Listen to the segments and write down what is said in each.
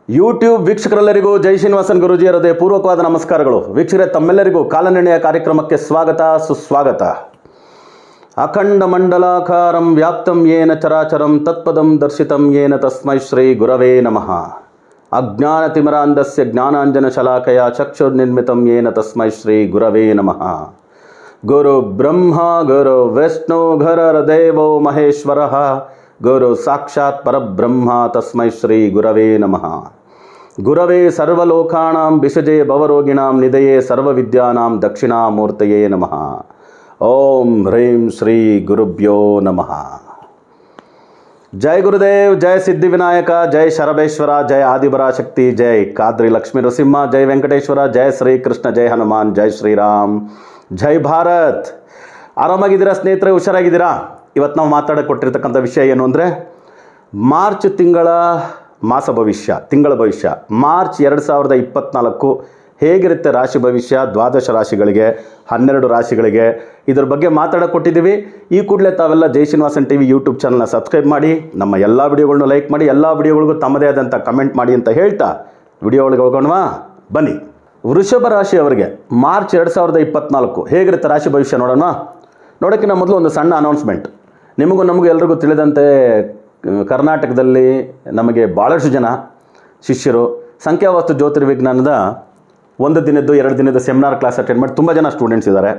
YouTube ವೀಕ್ಷಕರೆಲ್ಲರಿಗೂ ಜೈ ಶ್ರೀನಿವಾಸನ್ ಗುರೂಜಿಯರ ಪೂರ್ವಕವಾದ ನಮಸ್ಕಾರಗಳು. ವೀಕ್ಷಕರೇ, ತಮ್ಮೆಲ್ಲರಿಗೂ ಕಾಲನಿರ್ಣಯ ಕಾರ್ಯಕ್ರಮಕ್ಕೆ ಸ್ವಾಗತ ಸುಸ್ವಾಗತ. ಅಖಂಡ ಮಂಡಲಾಕಾರಂ ವ್ಯಾಪ್ತಂ ಯೇನ ಚರಾಚರಂ ತತ್ಪದಂ ದರ್ಶಿತಂ ಯೇನ ತಸ್ಮೈ ಶ್ರೀ ಗುರವೇ ನಮಃ. ಅಜ್ಞಾನತಿಮಿರಾಂಧಸ್ಯ ಜ್ಞಾನಾಂಜನ ಶಲಾಕಯ ಚಕ್ಷುರ್ನಿರ್ಮಿತಂ ಯೇನ ತಸ್ಮೈ ಶ್ರೀ ಗುರವೇ ನಮಃ. ಗುರು ಬ್ರಹ್ಮ ಗುರು ವಿಷ್ಣು ಗುರುರ್ದೇವೋ ಮಹೇಶ್ವರಃ ಗುರು ಸಾಕ್ಷಾತ್ ಪರಬ್ರಹ್ಮ ತಸ್ಮೈ ಶ್ರೀ ಗುರವೇ ನಮಃ. ಗುರವೇ ಸರ್ವಲೋಕಾನಾಂ ವಿಷಜೇ ಭವರೋಗಿಣಾಂ ನಿಧಯೇ ಸರ್ವವಿದ್ಯಾನಾಂ ದಕ್ಷಿಣಾಮೂರ್ತಯೇ ನಮಃ. ಓಂ ಹ್ರೀಂ ಶ್ರೀ ಗುರುಭ್ಯೋ ನಮಃ. ಜೈ ಗುರುದೇವ್, ಜೈ ಸಿದ್ಧಿವಿನಾಯಕ, ಜೈ ಶರಬೇಶ್ವರ, ಜೈ ಆದಿಪರಾಶಕ್ತಿ, ಜೈ ಕಾದ್ರಿ ಲಕ್ಷ್ಮೀ ನರಸಿಂಹ, ಜೈ ವೆಂಕಟೇಶ್ವರ, ಜೈ ಶ್ರೀಕೃಷ್ಣ, ಜೈ ಹನುಮಾನ್, ಜೈ ಶ್ರೀರಾಮ್, ಜೈ ಭಾರತ್. ಆರಾಮಾಗಿದ್ದೀರಾ ಸ್ನೇಹಿತರೆ? ಹುಷಾರಾಗಿದ್ದೀರಾ? ಇವತ್ತು ನಾವು ಮಾತಾಡೋಕೆ ಕೊಟ್ಟಿರ್ತಕ್ಕಂಥ ವಿಷಯ ಏನು ಅಂದರೆ, ಮಾರ್ಚ್ ತಿಂಗಳ ಮಾಸ ಭವಿಷ್ಯ, ತಿಂಗಳ ಭವಿಷ್ಯ. ಮಾರ್ಚ್ 2024 ಹೇಗಿರುತ್ತೆ ರಾಶಿ ಭವಿಷ್ಯ, ದ್ವಾದಶ ರಾಶಿಗಳಿಗೆ, 12 ರಾಶಿಗಳಿಗೆ, ಇದ್ರ ಬಗ್ಗೆ ಮಾತಾಡೋಕೆ ಕೊಟ್ಟಿದ್ದೀವಿ. ಈ ಕೂಡಲೇ ತಾವೆಲ್ಲ ಜೈ ಶ್ರೀನಿವಾಸನ್ ಟಿವಿ ಯೂಟ್ಯೂಬ್ ಚಾನಲ್ನ ಸಬ್ಸ್ಕ್ರೈಬ್ ಮಾಡಿ, ನಮ್ಮ ಎಲ್ಲ ವಿಡಿಯೋಗಳನ್ನೂ ಲೈಕ್ ಮಾಡಿ, ಎಲ್ಲ ವಿಡಿಯೋಗಳಿಗೂ ತಮ್ಮದೇ ಆದಂಥ ಕಮೆಂಟ್ ಮಾಡಿ ಅಂತ ಹೇಳ್ತಾ ವಿಡಿಯೋ ಒಳಗೆ ಹೋಗೋಣವಾ, ಬನ್ನಿ. ವೃಷಭ ರಾಶಿಯವರಿಗೆ ಮಾರ್ಚ್ 2024 ಹೇಗಿರುತ್ತೆ ರಾಶಿ ಭವಿಷ್ಯ ನೋಡೋಣ. ನೋಡೋಕ್ಕಿಂತ ಮೊದಲು ಒಂದು ಸಣ್ಣ ಅನೌನ್ಸ್ಮೆಂಟ್. ನಿಮಗೂ ನಮಗೂ ಎಲ್ರಿಗೂ ತಿಳಿದಂತೆ ಕರ್ನಾಟಕದಲ್ಲಿ ನಮಗೆ ಭಾಳಷ್ಟು ಜನ ಶಿಷ್ಯರು ಸಂಖ್ಯಾವಾಸ್ತು ಜ್ಯೋತಿರ್ವಿಜ್ಞಾನದ 1 ದಿನದ್ದು 2 ದಿನದ ಸೆಮಿನಾರ್ ಕ್ಲಾಸ್ ಅಟೆಂಡ್ ಮಾಡಿ ತುಂಬ ಜನ ಸ್ಟೂಡೆಂಟ್ಸ್ ಇದ್ದಾರೆ.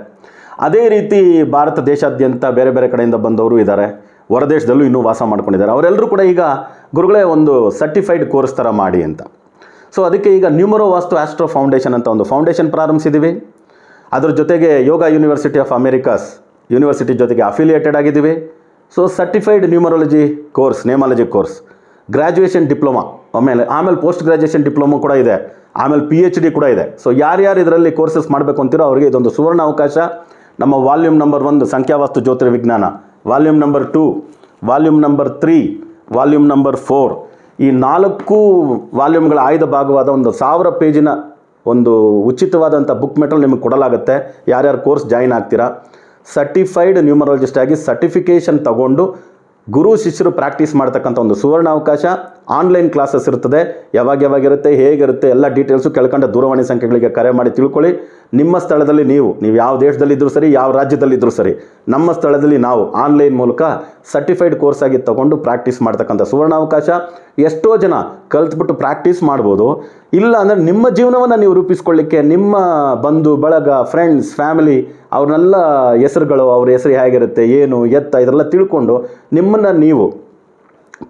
ಅದೇ ರೀತಿ ಭಾರತ ದೇಶಾದ್ಯಂತ ಬೇರೆ ಬೇರೆ ಕಡೆಯಿಂದ ಬಂದವರು ಇದ್ದಾರೆ, ಹೊರದೇಶದಲ್ಲೂ ಇನ್ನೂ ವಾಸ ಮಾಡ್ಕೊಂಡಿದ್ದಾರೆ. ಅವರೆಲ್ಲರೂ ಕೂಡ ಈಗ ಗುರುಗಳೇ ಒಂದು ಸರ್ಟಿಫೈಡ್ ಕೋರ್ಸ್ ಥರ ಮಾಡಿ ಅಂತ. ಸೊ ಅದಕ್ಕೆ ಈಗ ನ್ಯೂಮರೋ ವಾಸ್ತು ಆಸ್ಟ್ರೋ ಫೌಂಡೇಶನ್ ಅಂತ ಒಂದು ಫೌಂಡೇಶನ್ ಪ್ರಾರಂಭಿಸಿದ್ದೀವಿ. ಅದ್ರ ಜೊತೆಗೆ Yoga University of Americas University ಜೊತೆಗೆ ಅಫಿಲಿಯೇಟೆಡ್ ಆಗಿದ್ದೀವಿ. So certified numerology course, namology course, graduation diploma, ಆಮೇಲೆ ಪೋಸ್ಟ್ ಗ್ರ್ಯಾಜುಯೇಷನ್ ಡಿಪ್ಲೊಮಾ ಕೂಡ ಇದೆ, ಆಮೇಲೆ PhD ಕೂಡ ಇದೆ. ಸೊ ಯಾರ್ಯಾರು ಇದರಲ್ಲಿ ಕೋರ್ಸಸ್ ಮಾಡಬೇಕು ಅಂತೀರೋ ಅವರಿಗೆ ಇದೊಂದು ಸುವರ್ಣ ಅವಕಾಶ. ನಮ್ಮ ವಾಲ್ಯೂಮ್ ನಂಬರ್ 1 ಸಂಖ್ಯಾವಾಸ್ತು ಜ್ಯೋತಿರ್ವಿಜ್ಞಾನ, volume number 2, volume number 3, volume number 4, ಈ 4 ವಾಲ್ಯೂಮ್ಗಳ ಆಯ್ದ ಭಾಗವಾದ ಒಂದು 1000 ಪೇಜಿನ ಒಂದು ಉಚಿತವಾದಂಥ ಬುಕ್ ಮೆಟಲ್ ನಿಮಗೆ ಕೊಡಲಾಗುತ್ತೆ. ಯಾರ್ಯಾರು ಕೋರ್ಸ್ ಜಾಯಿನ್ ಆಗ್ತೀರಾ, ಸರ್ಟಿಫೈಡ್ ನ್ಯೂಮರಾಲಜಿಸ್ಟ್ ಆಗಿ ಸರ್ಟಿಫಿಕೇಷನ್ ತಗೊಂಡು ಗುರು ಶಿಷ್ಯರು ಪ್ರಾಕ್ಟೀಸ್ ಮಾಡ್ತಕ್ಕಂಥ ಒಂದು ಸುವರ್ಣ ಅವಕಾಶ. ಆನ್ಲೈನ್ ಕ್ಲಾಸಸ್ ಇರ್ತದೆ, ಯಾವಾಗಿರುತ್ತೆ, ಹೇಗಿರುತ್ತೆ, ಎಲ್ಲ ಡೀಟೇಲ್ಸು ಕೆಳಕಂಡ ದೂರವಾಣಿ ಸಂಖ್ಯೆಗಳಿಗೆ ಕರೆ ಮಾಡಿ ತಿಳ್ಕೊಳ್ಳಿ. ನಿಮ್ಮ ಸ್ಥಳದಲ್ಲಿ ನೀವು ಯಾವ ದೇಶದಲ್ಲಿದ್ದರೂ ಸರಿ, ಯಾವ ರಾಜ್ಯದಲ್ಲಿದ್ದರೂ ಸರಿ, ನಮ್ಮ ಸ್ಥಳದಲ್ಲಿ ನಾವು ಆನ್ಲೈನ್ ಮೂಲಕ ಸರ್ಟಿಫೈಡ್ ಕೋರ್ಸ್ ಆಗಿ ತಗೊಂಡು ಪ್ರಾಕ್ಟೀಸ್ ಮಾಡ್ತಕ್ಕಂಥ ಸುವರ್ಣ ಅವಕಾಶ. ಎಷ್ಟೋ ಜನ ಕಲ್ತ್ಬಿಟ್ಟು ಪ್ರಾಕ್ಟೀಸ್ ಮಾಡ್ಬೋದು, ಇಲ್ಲ ಅಂದರೆ ನಿಮ್ಮ ಜೀವನವನ್ನು ನೀವು ರೂಪಿಸ್ಕೊಳ್ಳಿಕ್ಕೆ ನಿಮ್ಮ ಬಂಧು ಬಳಗ, ಫ್ರೆಂಡ್ಸ್, ಫ್ಯಾಮಿಲಿ ಅವ್ರನ್ನೆಲ್ಲ ಹೆಸರುಗಳು, ಅವ್ರ ಹೆಸರು ಹೇಗಿರುತ್ತೆ, ಏನು ಎತ್ತ, ಇದೆಲ್ಲ ತಿಳ್ಕೊಂಡು ನಿಮ್ಮನ್ನು ನೀವು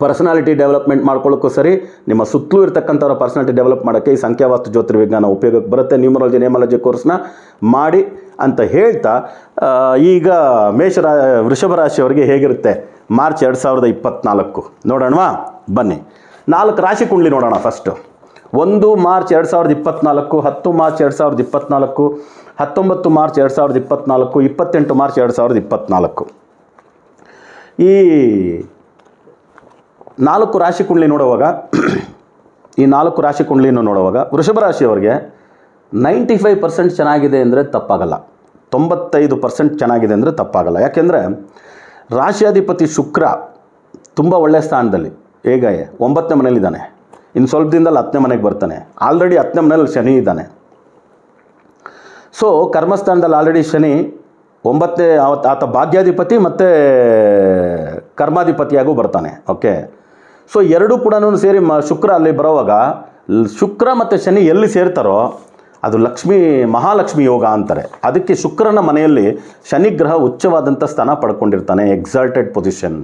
ಪರ್ಸನಾಲಿಟಿ ಡೆವಲಪ್ಮೆಂಟ್ ಮಾಡ್ಕೊಳ್ಳೋಕ್ಕೂ ಸರಿ, ನಿಮ್ಮ ಸುತ್ತಲೂ ಇರ್ತಕ್ಕಂಥವ್ರ ಪರ್ಸನಾಲಿಟಿ ಡೆವಲಪ್ ಮಾಡೋಕ್ಕೆ ಈ ಸಂಖ್ಯಾವಾಸ್ತು ಜ್ಯೋತಿರ್ವಿಜ್ಞಾನ ಉಪಯೋಗಕ್ಕೆ ಬರುತ್ತೆ. ನ್ಯೂಮರಾಲಜಿ ನೇಮಾಲಜಿ ಕೋರ್ಸ್ನ ಮಾಡಿ ಅಂತ ಹೇಳ್ತಾ, ಈಗ ವೃಷಭ ರಾಶಿಯವರಿಗೆ ಹೇಗಿರುತ್ತೆ ಮಾರ್ಚ್ 2024 ನೋಡೋಣವಾ, ಬನ್ನಿ. 4 ರಾಶಿ ಕುಂಡಲಿ ನೋಡೋಣ. First 1 March 2024, 10 March 2024, 19 March 2024, 28 March 2024. ಈ 4 ರಾಶಿ ಕುಂಡಲಿ ನೋಡುವಾಗ, ಈ 4 ರಾಶಿ ಕುಂಡಲಿಯನ್ನು ನೋಡುವಾಗ ವೃಷಭ ರಾಶಿಯವರಿಗೆ 95% ಚೆನ್ನಾಗಿದೆ ಅಂದರೆ ತಪ್ಪಾಗಲ್ಲ, 95% ಚೆನ್ನಾಗಿದೆ ಅಂದರೆ ತಪ್ಪಾಗಲ್ಲ. ಯಾಕೆಂದರೆ ರಾಶಿಯಾಧಿಪತಿ ಶುಕ್ರ ತುಂಬ ಒಳ್ಳೆಯ ಸ್ಥಾನದಲ್ಲಿ, ಹೇಗೆ 9ನೇ ಮನೇಲಿದ್ದಾನೆ, ಇನ್ನು ಸ್ವಲ್ಪ ದಿನದಲ್ಲಿ 10ನೇ ಮನೆಗೆ ಬರ್ತಾನೆ. ಆಲ್ರೆಡಿ 10ನೇ ಮನೇಲಿ ಶನಿ ಇದ್ದಾನೆ. ಸೊ ಕರ್ಮಸ್ಥಾನದಲ್ಲಿ ಆಲ್ರೆಡಿ ಶನಿ 9ನೇ, ಆತ ಭಾಗ್ಯಾಧಿಪತಿ ಮತ್ತು ಕರ್ಮಾಧಿಪತಿಯಾಗೂ ಬರ್ತಾನೆ. ಓಕೆ, ಸೊ ಎರಡೂ ಕೂಡ ಸೇರಿ ಶುಕ್ರ ಅಲ್ಲಿ ಬರೋವಾಗ, ಶುಕ್ರ ಮತ್ತು ಶನಿ ಎಲ್ಲಿ ಸೇರ್ತಾರೋ ಅದು ಮಹಾಲಕ್ಷ್ಮಿ ಯೋಗ ಅಂತಾರೆ. ಅದಕ್ಕೆ ಶುಕ್ರನ ಮನೆಯಲ್ಲಿ ಶನಿಗ್ರಹ ಉಚ್ಚವಾದಂಥ ಸ್ಥಾನ ಪಡ್ಕೊಂಡಿರ್ತಾನೆ, ಎಕ್ಸಾಲ್ಟೆಡ್ ಪೊಸಿಷನ್.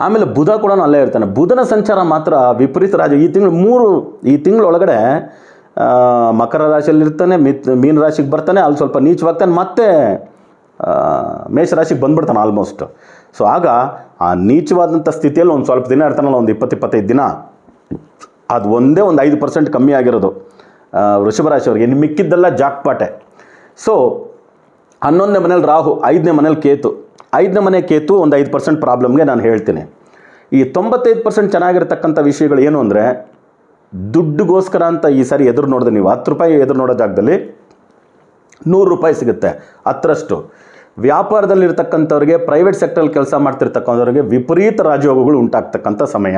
ಆಮೇಲೆ ಬುಧ ಕೂಡ ಅಲ್ಲೇ ಇರ್ತಾನೆ. ಬುಧನ ಸಂಚಾರ ಮಾತ್ರ ವಿಪರೀತ ರಾಜ. ಈ ತಿಂಗಳೊಳಗಡೆ ಮಕರ ರಾಶಿಯಲ್ಲಿರ್ತಾನೆ, ಮೀನ ರಾಶಿಗೆ ಬರ್ತಾನೆ, ಅಲ್ಲಿ ಸ್ವಲ್ಪ ನೀಚವಾಗ್ತಾನೆ, ಮತ್ತೆ ಮೇಷರಾಶಿಗೆ ಬಂದ್ಬಿಡ್ತಾನೆ ಆಲ್ಮೋಸ್ಟ್. ಸೊ ಆಗ ಆ ನೀಚವಾದಂಥ ಸ್ಥಿತಿಯಲ್ಲಿ ಒಂದು ಸ್ವಲ್ಪ ದಿನ ಇರ್ತಾನಲ್ಲ, ಒಂದು 20-25 ದಿನ, ಅದು ಒಂದೇ ಒಂದು 5% ಕಮ್ಮಿ ಆಗಿರೋದು ವೃಷಭ ರಾಶಿಯವರಿಗೆ. ಇನ್ನು ಮಿಕ್ಕಿದ್ದೆಲ್ಲ ಜಾಕ್ಪಾಟೆ. ಸೊ 11ನೇ ಮನೇಲಿ ರಾಹು, 5ನೇ ಮನೇಲಿ ಕೇತು. 5ನೇ ಮನೆ ಕೇತು ಒಂದು 5% ಪ್ರಾಬ್ಲಮ್ಗೆ ನಾನು ಹೇಳ್ತೀನಿ. ಈ 95% ಚೆನ್ನಾಗಿರ್ತಕ್ಕಂಥ ವಿಷಯಗಳು ಏನು ಅಂದರೆ, ದುಡ್ಡುಗೋಸ್ಕರ ಅಂತ ಈ ಸಾರಿ ಎದುರು ನೋಡಿದೆ ನೀವು, 10 ರೂಪಾಯಿ ಎದುರು ನೋಡೋ ಜಾಗದಲ್ಲಿ 100 ರೂಪಾಯಿ ಸಿಗುತ್ತೆ, 10ರಷ್ಟು. ವ್ಯಾಪಾರದಲ್ಲಿರ್ತಕ್ಕಂಥವ್ರಿಗೆ, ಪ್ರೈವೇಟ್ ಸೆಕ್ಟರಲ್ಲಿ ಕೆಲಸ ಮಾಡ್ತಿರ್ತಕ್ಕಂಥವ್ರಿಗೆ ವಿಪರೀತ ರಾಜಯೋಗಗಳು ಉಂಟಾಗ್ತಕ್ಕಂಥ ಸಮಯ.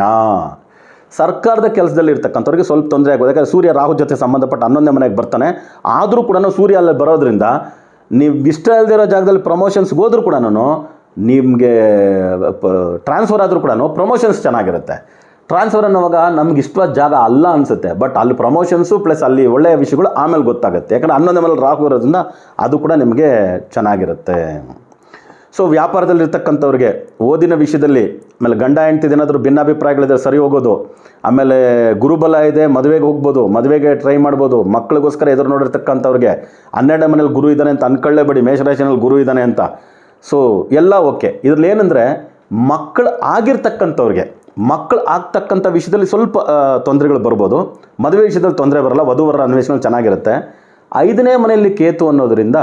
ಸರ್ಕಾರದ ಕೆಲಸದಲ್ಲಿ ಇರ್ತಕ್ಕಂಥವ್ರಿಗೆ ಸ್ವಲ್ಪ ತೊಂದರೆ ಆಗೋದು. ಯಾಕಂದರೆ ಸೂರ್ಯ ರಾಹು ಜೊತೆ ಸಂಬಂಧಪಟ್ಟ 11ನೇ ಮನೆಗೆ ಬರ್ತಾನೆ. ಆದರೂ ಕೂಡ ಸೂರ್ಯ ಅಲ್ಲಿ ಬರೋದ್ರಿಂದ ನೀವು ಇಷ್ಟ ಇಲ್ಲದೆ ಇರೋ ಜಾಗದಲ್ಲಿ ಪ್ರಮೋಷನ್ಸ್ಗೆ ಹೋದ್ರೂ ಕೂಡ ನಿಮಗೆ ಟ್ರಾನ್ಸ್ಫರ್ ಆದರೂ ಕೂಡ ಪ್ರಮೋಷನ್ಸ್ ಚೆನ್ನಾಗಿರುತ್ತೆ. ಟ್ರಾನ್ಸ್ಫರ್ ಅನ್ನೋವಾಗ ನಮ್ಗೆ ಇಷ್ಟವಾದ ಜಾಗ ಅಲ್ಲ ಅನಿಸುತ್ತೆ, ಬಟ್ ಅಲ್ಲಿ ಪ್ರಮೋಷನ್ಸು ಪ್ಲಸ್ ಅಲ್ಲಿ ಒಳ್ಳೆಯ ವಿಷಯಗಳು ಆಮೇಲೆ ಗೊತ್ತಾಗುತ್ತೆ. ಯಾಕಂದರೆ 11ನೇ ಮನೇಲಿ ರಾಹು ಇರೋದ್ರಿಂದ ಅದು ಕೂಡ ನಿಮಗೆ ಚೆನ್ನಾಗಿರುತ್ತೆ. ಸೊ ವ್ಯಾಪಾರದಲ್ಲಿರ್ತಕ್ಕಂಥವ್ರಿಗೆ ಓದಿನ ವಿಷಯದಲ್ಲಿ, ಆಮೇಲೆ ಗಂಡ ಹೆಂಡ್ತಿದ್ದು ಏನಾದರೂ ಭಿನ್ನಾಭಿಪ್ರಾಯಗಳಿದ್ರೆ ಸರಿ ಹೋಗೋದು, ಆಮೇಲೆ ಗುರುಬಲ ಇದೆ, ಮದುವೆಗೆ ಹೋಗ್ಬೋದು, ಮದುವೆಗೆ ಟ್ರೈ ಮಾಡ್ಬೋದು. ಮಕ್ಕಳಿಗೋಸ್ಕರ ಎದುರು ನೋಡಿರ್ತಕ್ಕಂಥವ್ರಿಗೆ 12ನೇ ಮನೇಲಿ ಗುರು ಇದ್ದಾನೆ ಅಂತ ಅಂದ್ಕೊಳ್ಳೇಬೇಡಿ, ಮೇಷರಾಶಿನಲ್ಲಿ ಗುರು ಇದ್ದಾನೆ ಅಂತ. ಸೊ ಎಲ್ಲ ಓಕೆ. ಇದರಲ್ಲಿ ಏನಂದರೆ ಮಕ್ಕಳು ಆಗಿರ್ತಕ್ಕಂಥವ್ರಿಗೆ, ಮಕ್ಕಳು ಆಗ್ತಕ್ಕಂಥ ವಿಷಯದಲ್ಲಿ ಸ್ವಲ್ಪ ತೊಂದರೆಗಳು ಬರ್ಬೋದು. ಮದುವೆ ವಿಷಯದಲ್ಲಿ ತೊಂದರೆ ಬರಲ್ಲ, ವಧುವರರ ಅನ್ವೇಷಣೆ ಚೆನ್ನಾಗಿರುತ್ತೆ. 5ನೇ ಮನೆಯಲ್ಲಿ ಕೇತು ಅನ್ನೋದರಿಂದ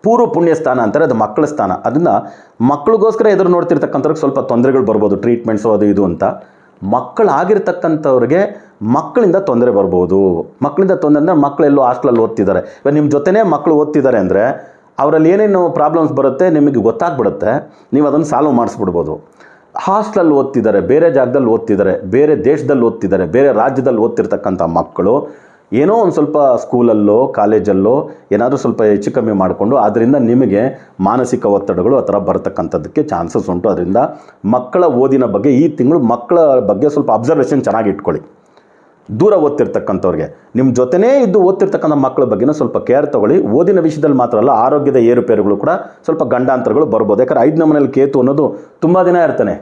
ಪೂರ್ವ ಪುಣ್ಯ ಸ್ಥಾನ ಅಂತಾರೆ, ಅದು ಮಕ್ಕಳ ಸ್ಥಾನ. ಅದರಿಂದ ಮಕ್ಕಳಿಗೋಸ್ಕರ ಎದುರು ನೋಡ್ತಿರ್ತಕ್ಕಂಥವ್ರಿಗೆ ಸ್ವಲ್ಪ ತೊಂದರೆಗಳು ಬರ್ಬೋದು, ಟ್ರೀಟ್ಮೆಂಟ್ಸು ಅದು ಇದು ಅಂತ. ಮಕ್ಕಳಾಗಿರ್ತಕ್ಕಂಥವ್ರಿಗೆ ಮಕ್ಕಳಿಂದ ತೊಂದರೆ ಬರ್ಬೋದು. ಮಕ್ಕಳಿಂದ ತೊಂದರೆ ಅಂದರೆ ಮಕ್ಕಳೆಲ್ಲೋ ಹಾಸ್ಟೆಲಲ್ಲಿ ಓದ್ತಿದ್ದಾರೆ, ಇವಾಗ ನಿಮ್ಮ ಜೊತೆನೇ ಮಕ್ಕಳು ಓದ್ತಿದ್ದಾರೆ ಅಂದರೆ ಅವರಲ್ಲಿ ಏನೇನು ಪ್ರಾಬ್ಲಮ್ಸ್ ಬರುತ್ತೆ ನಿಮಗೆ ಗೊತ್ತಾಗ್ಬಿಡುತ್ತೆ, ನೀವು ಅದನ್ನು ಸಾಲ್ವ್ ಮಾಡಿಸ್ಬಿಡ್ಬೋದು. ಹಾಸ್ಟೆಲಲ್ಲಿ ಓದ್ತಿದ್ದಾರೆ, ಬೇರೆ ಜಾಗದಲ್ಲಿ ಓದ್ತಿದ್ದಾರೆ, ಬೇರೆ ದೇಶದಲ್ಲಿ ಓದ್ತಿದ್ದಾರೆ, ಬೇರೆ ರಾಜ್ಯದಲ್ಲಿ ಓದ್ತಿರ್ತಕ್ಕಂಥ ಮಕ್ಕಳು ಏನೋ ಒಂದು ಸ್ವಲ್ಪ ಸ್ಕೂಲಲ್ಲೋ ಕಾಲೇಜಲ್ಲೋ ಏನಾದರೂ ಸ್ವಲ್ಪ ಹೆಚ್ಚು ಕಮ್ಮಿ ಮಾಡಿಕೊಂಡು ಅದರಿಂದ ನಿಮಗೆ ಮಾನಸಿಕ ಒತ್ತಡಗಳು ಆ ಥರ ಬರ್ತಕ್ಕಂಥದ್ದಕ್ಕೆ ಚಾನ್ಸಸ್ ಉಂಟು. ಅದರಿಂದ ಮಕ್ಕಳ ಓದಿನ ಬಗ್ಗೆ ಈ ತಿಂಗಳು ಮಕ್ಕಳ ಬಗ್ಗೆ ಸ್ವಲ್ಪ ಅಬ್ಸರ್ವೇಷನ್ ಚೆನ್ನಾಗಿ ಇಟ್ಕೊಳ್ಳಿ. ದೂರ ಓದ್ತಿರ್ತಕ್ಕಂಥವ್ರಿಗೆ, ನಿಮ್ಮ ಜೊತೆನೇ ಇದ್ದು ಓದ್ತಿರ್ತಕ್ಕಂಥ ಮಕ್ಕಳ ಬಗ್ಗೆನೂ ಸ್ವಲ್ಪ ಕೇರ್ ತೊಗೊಳ್ಳಿ. ಓದಿನ ವಿಷಯದಲ್ಲಿ ಮಾತ್ರ ಅಲ್ಲ, ಆರೋಗ್ಯದ ಏರುಪೇರುಗಳು ಕೂಡ ಸ್ವಲ್ಪ ಗಂಡಾಂತರಗಳು ಬರ್ಬೋದು. ಯಾಕಂದರೆ 5ನೇ ಮನೇಲಿ ಕೇತು ಅನ್ನೋದು ತುಂಬ ದಿನ ಇರ್ತಾನೆ,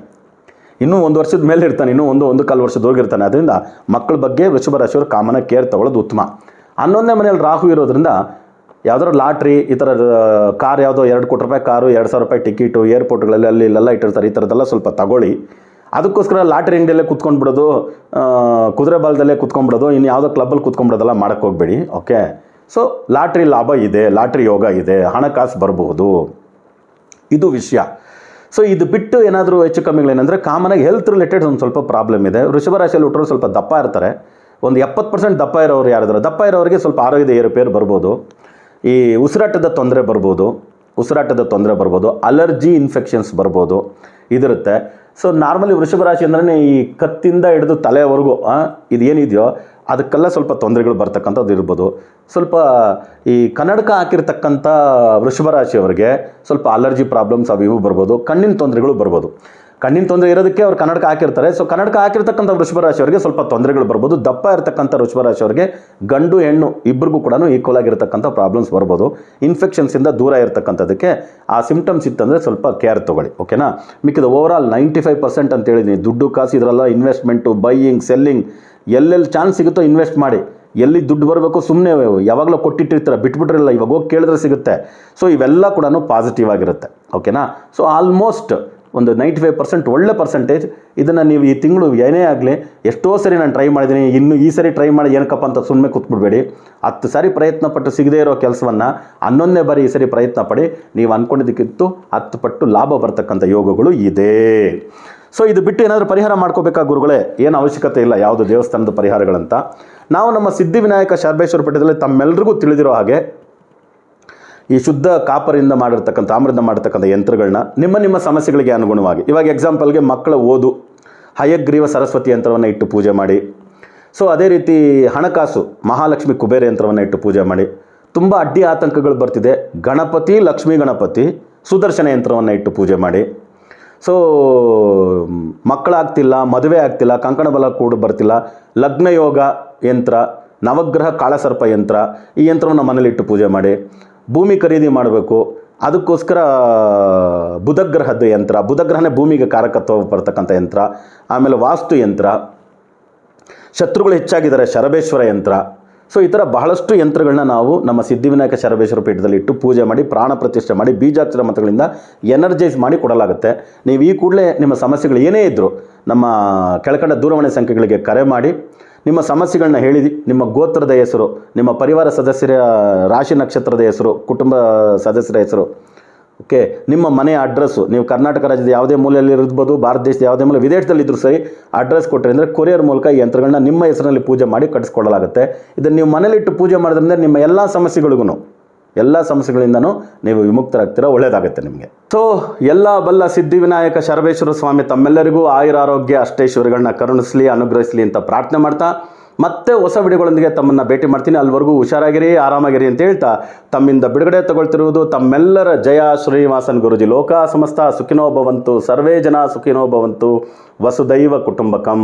ಇನ್ನೂ 1 ವರ್ಷದ ಮೇಲೆ ಇರ್ತಾನೆ, ಇನ್ನೂ ಒಂದು ಕಾಲು ವರ್ಷದವರೆಗಿರ್ತಾನೆ. ಅದರಿಂದ ಮಕ್ಕಳ ಬಗ್ಗೆ ವೃಷಭ ರಾಶಿಯವರು ಕಾಮನ ಕೇರ್ ತೊಗೊಳ್ಳೋದು ಉತ್ತಮ. 11ನೇ ಮನೇಲಿ ರಾಹು ಇರೋದ್ರಿಂದ ಯಾವುದಾದ್ರು ಲಾಟ್ರಿ ಈ ಥರ ಕಾರ್, ಯಾವುದೋ 2 ಕೋಟಿ ರೂಪಾಯಿ ಕಾರು, 2,000 ರೂಪಾಯಿ ಟಿಕೆಟು, ಏರ್ಪೋರ್ಟ್ಗಳಲ್ಲಿ ಅಲ್ಲಿ ಇಲ್ಲೆಲ್ಲ ಇಟ್ಟಿರ್ತಾರೆ, ಈ ಥರದ್ದೆಲ್ಲ ಸ್ವಲ್ಪ ತಗೊಳ್ಳಿ. ಅದಕ್ಕೋಸ್ಕರ ಲಾಟ್ರಿ ಅಂಗಡಿಯಲ್ಲೇ ಕುತ್ಕೊಂಡ್ಬಿಡೋದು, ಕುದುರೆ ಬಾಲದಲ್ಲೇ ಕುತ್ಕೊಂಡ್ಬಿಡೋದು, ಇನ್ನು ಯಾವುದೋ ಕ್ಲಬ್ಬಲ್ಲಿ ಕುತ್ಕೊಂಡ್ಬಿಡೋದೆಲ್ಲ ಮಾಡೋಕ್ಕೆ ಹೋಗಬೇಡಿ. ಓಕೆ. ಸೊ ಲಾಟ್ರಿ ಲಾಭ ಇದೆ, ಲಾಟ್ರಿ ಯೋಗ ಇದೆ, ಹಣಕಾಸು ಬರಬಹುದು, ಇದು ವಿಷಯ. ಸೊ ಇದು ಬಿಟ್ಟು ಏನಾದರೂ ಹೆಚ್ಚು ಕಮ್ಮಿಗಳೇನೆಂದರೆ ಕಾಮನಾಗಿ ಹೆಲ್ತ್ ರಿಲೇಟೆಡ್ ಒಂದು ಸ್ವಲ್ಪ ಪ್ರಾಬ್ಲಮ್ ಇದೆ. ವೃಷಭ ರಾಶಿಯಲ್ಲಿ ಹುಟ್ಟರು ಸ್ವಲ್ಪ ದಪ್ಪ ಇರ್ತಾರೆ, ಒಂದು 70% ದಪ್ಪ ಇರೋರು ಯಾರಿದ್ದಾರೆ, ದಪ್ಪ ಇರೋರಿಗೆ ಸ್ವಲ್ಪ ಆರೋಗ್ಯದ ಏರುಪೇರು ಬರ್ಬೋದು. ಈ ಉಸಿರಾಟದ ತೊಂದರೆ ಬರ್ಬೋದು, ಅಲರ್ಜಿ ಇನ್ಫೆಕ್ಷನ್ಸ್ ಬರ್ಬೋದು, ಇದಿರುತ್ತೆ. ಸೊ ನಾರ್ಮಲಿ ವೃಷಭ ರಾಶಿ ಅಂದ್ರೆ ಈ ಕತ್ತಿಂದ ಹಿಡಿದು ತಲೆವರೆಗೂ ಇದೇನಿದೆಯೋ ಅದಕ್ಕೆಲ್ಲ ಸ್ವಲ್ಪ ತೊಂದರೆಗಳು ಬರ್ತಕ್ಕಂಥದ್ದು ಇರ್ಬೋದು. ಸ್ವಲ್ಪ ಈ ಕನ್ನಡಕ ಹಾಕಿರ್ತಕ್ಕಂಥ ವೃಷಭ ರಾಶಿಯವರಿಗೆ ಸ್ವಲ್ಪ ಅಲರ್ಜಿ ಪ್ರಾಬ್ಲಮ್ಸ್ ಅವು ಇವು ಬರ್ಬೋದು. ಕಣ್ಣಿನ ತೊಂದರೆಗಳು ಬರ್ಬೋದು. ಕಣ್ಣಿನ ತೊಂದರೆ ಇರೋದಕ್ಕೆ ಅವ್ರು ಕನ್ನಡಕ ಹಾಕಿರ್ತಾರೆ. ಸೊ ಕನ್ನಡಕ ಹಾಕಿರ್ತಕ್ಕಂಥ ವೃಷಭ ರಾಶಿಯವರಿಗೆ ಸ್ವಲ್ಪ ತೊಂದರೆಗಳು ಬರ್ಬೋದು. ದಪ್ಪ ಇರತಕ್ಕಂಥ ವೃಷಭ ರಾಶಿಯವರಿಗೆ ಗಂಡು ಹೆಣ್ಣು ಇಬ್ಬರಿಗೂ ಕೂಡ ಈಕ್ವಲ್ ಆಗಿರ್ತಕ್ಕಂಥ ಪ್ರಾಬ್ಲಮ್ಸ್ ಬರ್ಬೋದು. ಇನ್ಫೆಕ್ಷನ್ಸಿಂದ ದೂರ ಇರತಕ್ಕಂಥದ್ದಕ್ಕೆ ಆ ಸಿಮ್ಟಮ್ಸ್ ಇತ್ತಂದರೆ ಸ್ವಲ್ಪ ಕೇರ್ ತೊಗೊಳ್ಳಿ. ಓಕೆನಾ. ಮಿಕ್ಕಿದ ಓವರಾಲ್ 95% ಅಂತ ಹೇಳಿದ್ದೀನಿ. ದುಡ್ಡು ಕಾಸು ಇದರಲ್ಲ, ಇನ್ವೆಸ್ಟ್ಮೆಂಟು, ಬೈಯಿಂಗ್, ಸೆಲ್ಲಿಂಗ್, ಎಲ್ಲೆಲ್ಲಿ ಚಾನ್ಸ್ ಸಿಗುತ್ತೋ ಇನ್ವೆಸ್ಟ್ ಮಾಡಿ. ಎಲ್ಲಿ ದುಡ್ಡು ಬರಬೇಕು ಸುಮ್ಮನೆ ಯಾವಾಗಲೂ ಕೊಟ್ಟಿಟ್ಟಿರ್ತಾರೆ, ಬಿಟ್ಬಿಟ್ರಿಲ್ಲ, ಇವಾಗ ಹೋಗಿ ಕೇಳಿದ್ರೆ ಸಿಗುತ್ತೆ. ಸೊ ಇವೆಲ್ಲ ಕೂಡ ಪಾಸಿಟಿವ್ ಆಗಿರುತ್ತೆ. ಓಕೆನಾ. ಸೊ ಆಲ್ಮೋಸ್ಟ್ ಒಂದು 95% ಒಳ್ಳೆ ಪರ್ಸೆಂಟೇಜ್. ಇದನ್ನು ನೀವು ಈ ತಿಂಗಳು ಏನೇ ಆಗಲಿ, ಎಷ್ಟೋ ಸರಿ ನಾನು ಟ್ರೈ ಮಾಡಿದ್ದೀನಿ, ಇನ್ನು ಈ ಸರಿ ಟ್ರೈ ಮಾಡಿ ಏನಕ್ಕಪ್ಪ ಅಂತ ಸುಮ್ಮನೆ ಕೂತ್ಬಿಡ್ಬೇಡಿ. 10 ಸಾರಿ ಪ್ರಯತ್ನ ಪಟ್ಟು ಸಿಗದೇ ಇರೋ ಕೆಲಸವನ್ನು 11ನೇ ಬಾರಿ ಈ ಸರಿ ಪ್ರಯತ್ನ ಪಡಿ. ನೀವು ಅಂದ್ಕೊಂಡಿದ್ದಕ್ಕಿಂತ 10 ಪಟ್ಟು ಲಾಭ ಬರ್ತಕ್ಕಂಥ ಯೋಗಗಳು ಇದೆ. ಸೊ ಇದು ಬಿಟ್ಟು ಏನಾದರೂ ಪರಿಹಾರ ಮಾಡ್ಕೋಬೇಕಾ ಗುರುಗಳೇ? ಏನು ಅವಶ್ಯಕತೆ ಇಲ್ಲ ಯಾವುದು ದೇವಸ್ಥಾನದ ಪರಿಹಾರಗಳಂತ. ನಾವು ನಮ್ಮ ಸಿದ್ಧಿವಿನಾಯಕ ಶರಬೇಶ್ವರ ಪೀಠದಲ್ಲಿ ತಮ್ಮೆಲ್ಲರಿಗೂ ತಿಳಿದಿರೋ ಹಾಗೆ ಈ ಶುದ್ಧ ಕಾಪರಿಂದ ಮಾಡಿರ್ತಕ್ಕಂಥ, ತಾಮ್ರದಿಂದ ಮಾಡಿರ್ತಕ್ಕಂಥ ಯಂತ್ರಗಳನ್ನ ನಿಮ್ಮ ಸಮಸ್ಯೆಗಳಿಗೆ ಅನುಗುಣವಾಗಿ, ಇವಾಗ ಎಕ್ಸಾಂಪಲ್ಗೆ ಮಕ್ಕಳ ಓದು, ಹಯಗ್ರೀವ ಸರಸ್ವತಿ ಯಂತ್ರವನ್ನು ಇಟ್ಟು ಪೂಜೆ ಮಾಡಿ. ಸೊ ಅದೇ ರೀತಿ ಹಣಕಾಸು, ಮಹಾಲಕ್ಷ್ಮಿ ಕುಬೇರ ಯಂತ್ರವನ್ನು ಇಟ್ಟು ಪೂಜೆ ಮಾಡಿ. ತುಂಬ ಅಡ್ಡಿ ಆತಂಕಗಳು ಬರ್ತಿದೆ, ಗಣಪತಿ, ಲಕ್ಷ್ಮೀ ಗಣಪತಿ, ಸುದರ್ಶನ ಯಂತ್ರವನ್ನು ಇಟ್ಟು ಪೂಜೆ ಮಾಡಿ. ಸೊ ಮಕ್ಕಳಾಗ್ತಿಲ್ಲ, ಮದುವೆ ಆಗ್ತಿಲ್ಲ, ಕಂಕಣ ಬಲ ಕೂಡ ಬರ್ತಿಲ್ಲ, ಲಗ್ನ ಯೋಗ ಯಂತ್ರ, ನವಗ್ರಹ ಕಾಳಸರ್ಪ ಯಂತ್ರ, ಈ ಯಂತ್ರವನ್ನು ಮನೇಲಿಟ್ಟು ಪೂಜೆ ಮಾಡಿ. ಭೂಮಿ ಖರೀದಿ ಮಾಡಬೇಕು, ಅದಕ್ಕೋಸ್ಕರ ಬುಧಗ್ರಹದ ಯಂತ್ರ, ಬುಧಗ್ರಹನೇ ಭೂಮಿಗೆ ಕಾರಕತ್ವ ಬರ್ತಕ್ಕಂಥ ಯಂತ್ರ. ಆಮೇಲೆ ವಾಸ್ತು ಯಂತ್ರ, ಶತ್ರುಗಳು ಹೆಚ್ಚಾಗಿದ್ದಾರೆ, ಶರಬೇಶ್ವರ ಯಂತ್ರ. ಸೊ ಈ ಥರ ಬಹಳಷ್ಟು ಯಂತ್ರಗಳನ್ನ ನಾವು ನಮ್ಮ ಸಿದ್ಧಿವಿನಾಯಕ ಶರಬೇಶ್ವರ ಪೀಠದಲ್ಲಿ ಇಟ್ಟು ಪೂಜೆ ಮಾಡಿ, ಪ್ರಾಣ ಪ್ರತಿಷ್ಠೆ ಮಾಡಿ, ಬೀಜಾಕ್ಷರ ಮಂತ್ರಗಳಿಂದ ಎನರ್ಜೈಸ್ ಮಾಡಿ ಕೊಡಲಾಗುತ್ತೆ. ನೀವು ಈ ಕೂಡಲೇ ನಿಮ್ಮ ಸಮಸ್ಯೆಗಳು ಏನೇ ಇದ್ದರೂ ನಮ್ಮ ಕೆಳಕಂಡ ದೂರವಾಣಿ ಸಂಖ್ಯೆಗಳಿಗೆ ಕರೆ ಮಾಡಿ ನಿಮ್ಮ ಸಮಸ್ಯೆಗಳನ್ನ ಹೇಳಿ, ನಿಮ್ಮ ಗೋತ್ರದ ಹೆಸರು, ನಿಮ್ಮ ಪರಿವಾರ ಸದಸ್ಯರ ರಾಶಿ ನಕ್ಷತ್ರದ ಹೆಸರು, ಕುಟುಂಬ ಸದಸ್ಯರ ಹೆಸರು, ಓಕೆ, ನಿಮ್ಮ ಮನೆಯ ಅಡ್ರೆಸ್ಸು, ನೀವು ಕರ್ನಾಟಕ ರಾಜ್ಯದ ಯಾವುದೇ ಮೂಲೆಯಲ್ಲಿ ಇರ್ಬೋದು, ಭಾರತ ದೇಶದ ಯಾವುದೇ ಮೂಲೆ, ವಿದೇಶದಲ್ಲಿದ್ದರೂ ಸರಿ ಅಡ್ರೆಸ್ ಕೊಟ್ಟರೆ ಅಂದರೆ ಕೊರಿಯರ್ ಮೂಲಕ ಈ ಯಂತ್ರಗಳನ್ನ ನಿಮ್ಮ ಹೆಸರಿನಲ್ಲಿ ಪೂಜೆ ಮಾಡಿ ಕಟ್ಟಿಸ್ಕೊಡಲಾಗುತ್ತೆ. ಇದನ್ನು ನೀವು ಮನೇಲಿಟ್ಟು ಪೂಜೆ ಮಾಡೋದ್ರಿಂದ ನಿಮ್ಮ ಎಲ್ಲ ಸಮಸ್ಯೆಗಳಿಗೂ ಎಲ್ಲ ಸಮಸ್ಯೆಗಳಿಂದನೂ ನೀವು ವಿಮುಕ್ತರಾಗ್ತೀರಾ, ಒಳ್ಳೆಯದಾಗುತ್ತೆ ನಿಮಗೆ. ಸೊ ಎಲ್ಲ ಬಲ್ಲ ಸಿದ್ಧಿವಿನಾಯಕ ಶರಬೇಶ್ವರ ಸ್ವಾಮಿ ತಮ್ಮೆಲ್ಲರಿಗೂ ಆಯುರಾರೋಗ್ಯ ಅಷ್ಟೈಶ್ವರ್ಯಗಳನ್ನ ಕರುಣಿಸಲಿ, ಅನುಗ್ರಹಿಸಲಿ ಅಂತ ಪ್ರಾರ್ಥನೆ ಮಾಡ್ತಾ ಮತ್ತೆ ಹೊಸ ವಿಡಿಯೋಗಳೊಂದಿಗೆ ತಮ್ಮನ್ನು ಭೇಟಿ ಮಾಡ್ತೀನಿ. ಅಲ್ಲಿವರೆಗೂ ಹುಷಾರಾಗಿರಿ, ಆರಾಮಾಗಿರಿ ಅಂತ ಹೇಳ್ತಾ ತಮ್ಮಿಂದ ಬಿಡುಗಡೆ ತಗೊಳ್ತಿರುವುದು ತಮ್ಮೆಲ್ಲರ ಜಯ ಶ್ರೀನಿವಾಸನ್ ಗುರುಜಿ. ಲೋಕ ಸಮಸ್ತ ಸುಖಿನೋ ಭವಂತು, ಸರ್ವೇ ಜನ ಸುಖಿನೋ ಭವಂತು, ವಸುದೈವ ಕುಟುಂಬಕಂ.